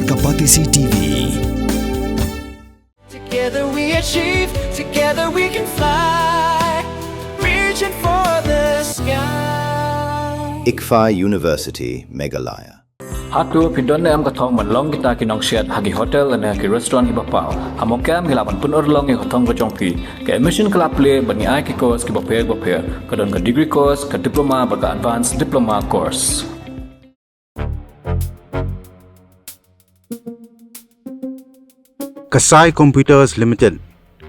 Kapatisi TV. Together we achieve, together we can fly, reaching for the sky. ICFA University, Meghalaya. Hatu pindon am katong manlong kita kinong shed hagi hotel and hagi restaurant ibapau. Hamokam hilapan pun orlong e katong kajongpi. Ke admission kalaple bani ai ki course ki baper kadon ka degree course ka diploma baka advanced diploma course. SAI Computers Limited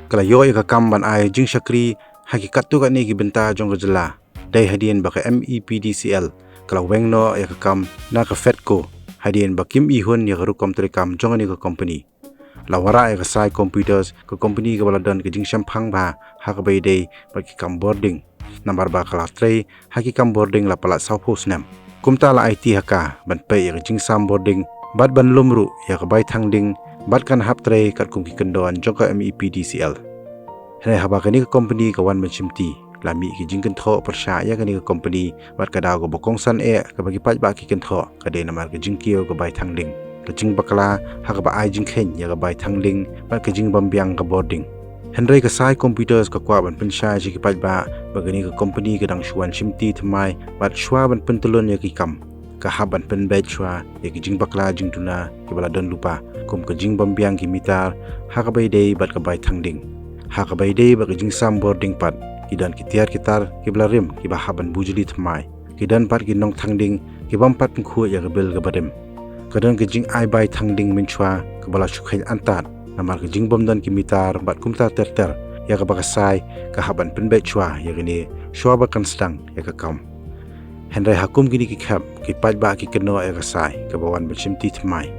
kalayo ika kamban ay jing syakri hagi katu ka ni gibenta jong gajala dai hadian baka MEPDCL kala wengno ika kam na ka fetco hadian bakim ihun ya rukom treikam jong ni ka company lawara ika SAI Computers ka company ka baladan ka jing syampang ba hak bai dai baki kam boarding number ba kala 3 hagi kam boarding la pala south host nam kumta la IT haka ban pai ya jing sam boarding bad ban lumru ya ka bai thang ding bat kan hap tray kat kum ki kendon jongka MEPDCL henai haba kani ka company ka wan menchimti lami ki jingken tho persya ya kani ka company bat ka daw go bokong san ka bagi paj ba ki ken tho ka de namar ka jingkio ka bai thangling ka jing bakala ha ka ba ai jingkhen ya ka bai thangling bat ka jing bambiang ka boarding henrai ka SAI Computers ka kwa ban pensya ji ki paj ba bagani ka company ka dang shuan chimti thmai bat shwa ban pentulon ya ki kam ka haban pen bed shwa ya ki jing bakla jing tuna ki bala don lupa kum ka jing bambiang ki mitar ha ka bai dei bat ka bai thangding ha ka bai dei ba ka jing sam boarding pat ki dan ki tiar kitar ki bala rim ki ba haban bujuli thmai ki dan pat ki nong thangding ki bam pat khu ya ka bel ka badem ka dan ki jing ai bai thangding min chwa ka bala shukhain antat namar ka jing bam dan ki mitar bat kum ta ter ya ka ba ka sai ka haban pen bed shwa ya ni shwa ba kan stang ya ka kam henrai hakum gini ki khap ki paj ba ki keno e ka sai ka bawan bachimti thmai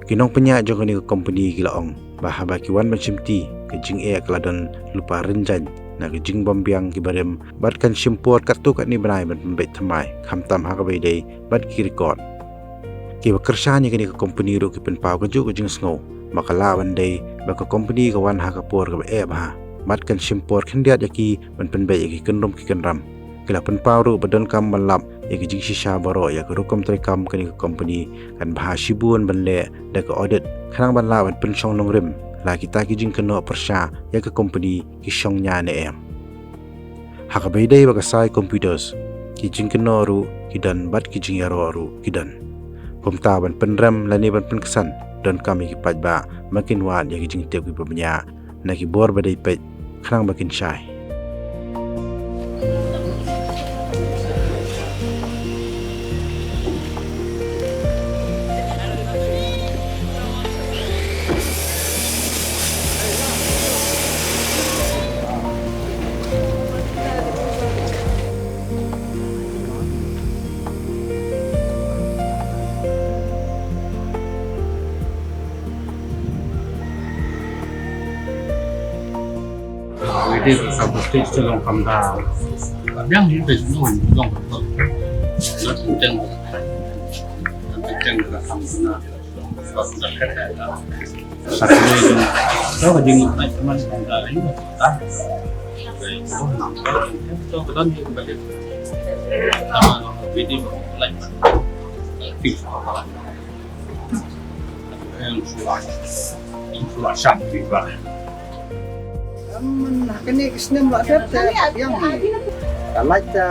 kinong penya jong ni company ki laong ba haba ki wan bachimti ki jing e kladan lupa renjan na ki jing bombiang ki barem bat kan shimpor katu kat ni banai ban bet thmai kham tam ha ka bai dei bat ki record ki ba kersha ni ki company ro ki pen pau ka ju ka jing snow makala wan dei ba ka company ka wan ha ka por ka e ba bat kan shimpor khendiat yaki ban pen bai ki kenrom ki kenram kila pen pauru badan kam balap ya ki jing shisha baro ya ka rukom treikam kani ka company kan bha shibun banle da ka audit khanang ban la ban pen chong nong rim la kita ki jing kano persha ya ka company ki shong nya ne em ha ka bai dai ba ka SAI Computers ki jing kano ru ki dan bat ki jing yaro ru ki dan pumta ban pen ram la ni ban pen kesan dan kami ki paj ba makin wan ya ki jing te ki pemnya na ki bor ba dai pe khanang makin shai đi vào cái sơ long cầm đà đang những việc nó mình long nó thành chân là cầm nó và tất cả là sạch đi đó là những cái mình là ấy mà ta về cho cái đó như vậy vì đi vào lạnh khi họ làm em loại sạch vì vậy kini kisnem la dat kabyang kalai ta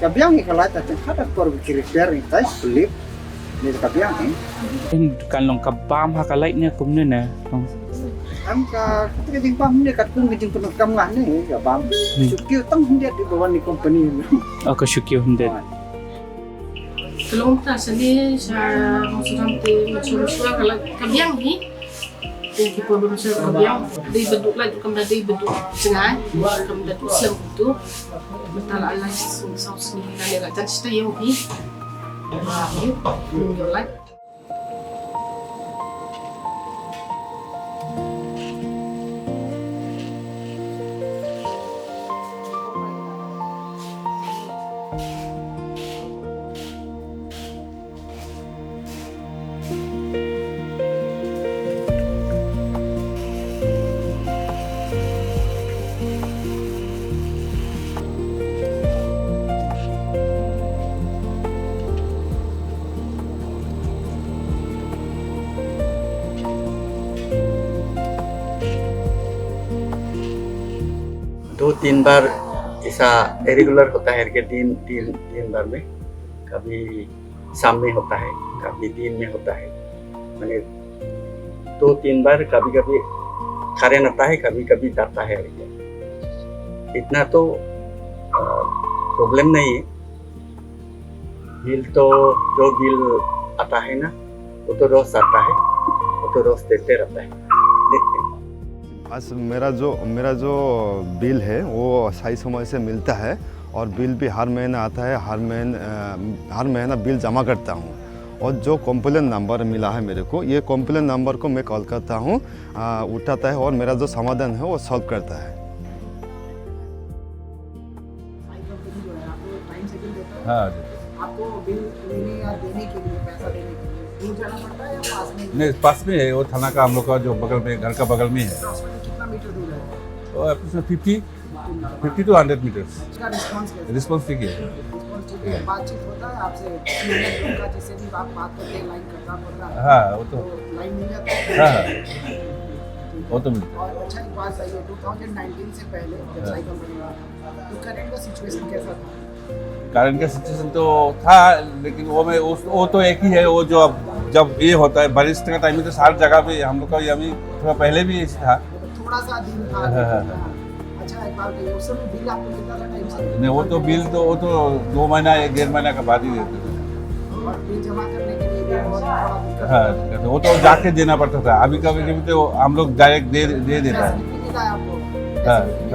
kabyang kalai ta hada por repair ni tai slip ni kabyang ni kan long kabam ha kalai ne kum ne na am ka ketika jing pam ni kat pun jing penuh kam ngah ni kabam sukio tang hendak di bawah ni company ka shukyo hunde Kalau kita sendiri saya maksudnya macam kalau kabyang ni kita berusaha kabyang dari bentuk lain bukan dari bentuk cengai bukan bentuk selam itu betul Allah saus ni dan agak cantik tu yang ni menjual 2-3 बार ऐसा इरेगुलर होता है कि तीन बार में, कभी शाम में होता है, कभी दिन में होता है, मैंने 2-3 बार कभी कभी करेंट आता है, कभी कभी जाता है। इतना तो प्रॉब्लम नहीं है। बिल तो जो बिल आता है ना वो तो रोज आता है, वो तो रोज देते रहता है। बस मेरा जो बिल है वो सही समय से मिलता है और बिल भी हर महीना आता है। हर महीना बिल जमा करता हूँ और जो कंप्लेन नंबर मिला है मेरे को, ये कंप्लेन नंबर को मैं कॉल करता हूँ, उठाता है और मेरा जो समाधान है वो सॉल्व करता है। हाँ, आपको बिल लेने या देने के लिए, पैसा देने के लिए दूर जाना पड़ता है या पास में? नहीं, पास में है वो थाना का, हम लोग का जो बगल में, घर का बगल में है। हॉस्पिटल कितना मीटर दूर है? वो अप्रोक्सीमेट 50 to 100 मीटर्स। उसका रिस्पॉन्स कैसा है? रिस्पॉन्स ठीक है। रिस्पॉन्स ठीक है। बातचीत होता है आपसे, लोगों का जिससे भी आप बात करते हैं, लाइन करना पड़ता है? हाँ, वो तो लाइन मिल जाता है? हाँ, वो तो मिलता है। और अच्छा एक बात बताइए, 2019 से पहले जब साई कंपनी में तो करंट का सिचुएशन कैसा था? कारण का सिचुएशन तो था, लेकिन वो तो एक ही है। वो जो जब ये होता है बारिश का टाइम में तो सारी जगह पे हम लोग का अभी थोड़ा पहले भी ऐसा था। थोड़ा सा दिन था। हाँ। अच्छा एक बात बताइए, उस समय बिल आपको कितना था टाइम से? नहीं, वो तो बिल तो 2 महीना 1.5 महीना का बाद ही देते थे। और बिल जमा करने के लिए भी बहुत बड़ा दिक्कत हाँ, वो तो जाके देना पड़ता था। अभी कभी कभी तो हम लोग डायरेक्ट दे देता है। मिलता है आपको?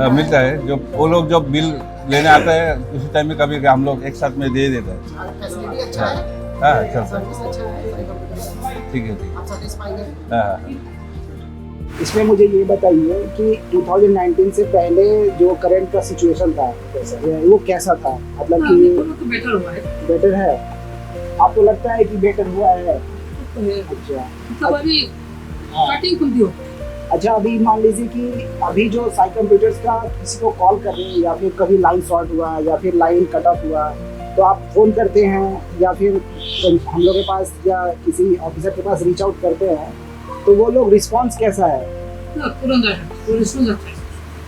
हाँ, मिलता है। जो वो लोग जब बिल लेने आता है उसी टाइम में कभी हम लोग एक साथ में दे देता है। फैसिलिटी अच्छा है? हाँ, अच्छा सर्विस अच्छा है? ठीक है। आप सेटिस्फाइड हैं? हाँ, इसमें मुझे ये बताइए कि 2019 से पहले जो करंट का सिचुएशन था वो कैसा था? मतलब कि बेटर हुआ है। बेटर है? आपको लगता है कि बेटर हुआ है? अच्छा, अभी कटिंग खुलती हो। अच्छा अभी मान लीजिए कि अभी जो साई कंप्यूटर्स का किसी को कॉल कर रहे हैं या फिर कभी लाइन शॉर्ट हुआ या फिर लाइन कट ऑफ हुआ तो आप फोन करते हैं या फिर हम लोग के पास या किसी ऑफिसर के पास रीच आउट करते हैं तो वो लोग रिस्पांस कैसा है? तुरंत रिस्पॉन्स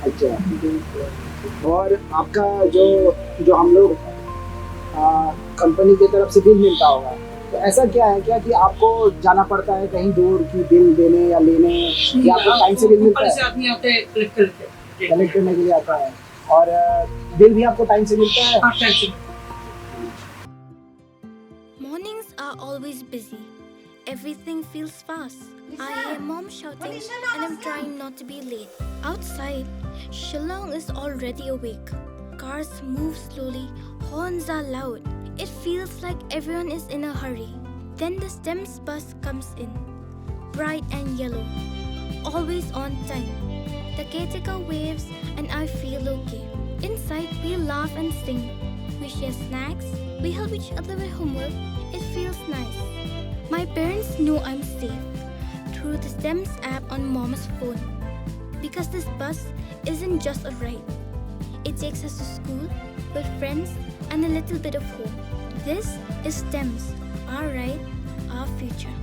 अच्छा है। अच्छा, और आपका जो हम लोग कंपनी की तरफ से बिल मिलता होगा तो ऐसा क्या है क्या कि आपको जाना पड़ता है कहीं दूर की बिल देने या लेने या आपको टाइम से बिल मिलता है? आदमी आते हैं कलेक्ट करने के लिए आता है और बिल भी आपको टाइम से मिलता है? Mornings are always busy. Everything feels fast. I hear mom shouting and I'm trying not to be late. Outside, Shillong is already awake. Cars move slowly, horns are loud. It feels like everyone is in a hurry. Then the STEMS bus comes in, bright and yellow, always on time. The caretaker waves and I feel okay. Inside, we laugh and sing. We share snacks, we help each other with homework. It feels nice. My parents know I'm safe through the STEMS app on mom's phone. Because this bus isn't just a ride. It takes us to school with friends and a little bit of hope. This is STEMS, our ride, our future.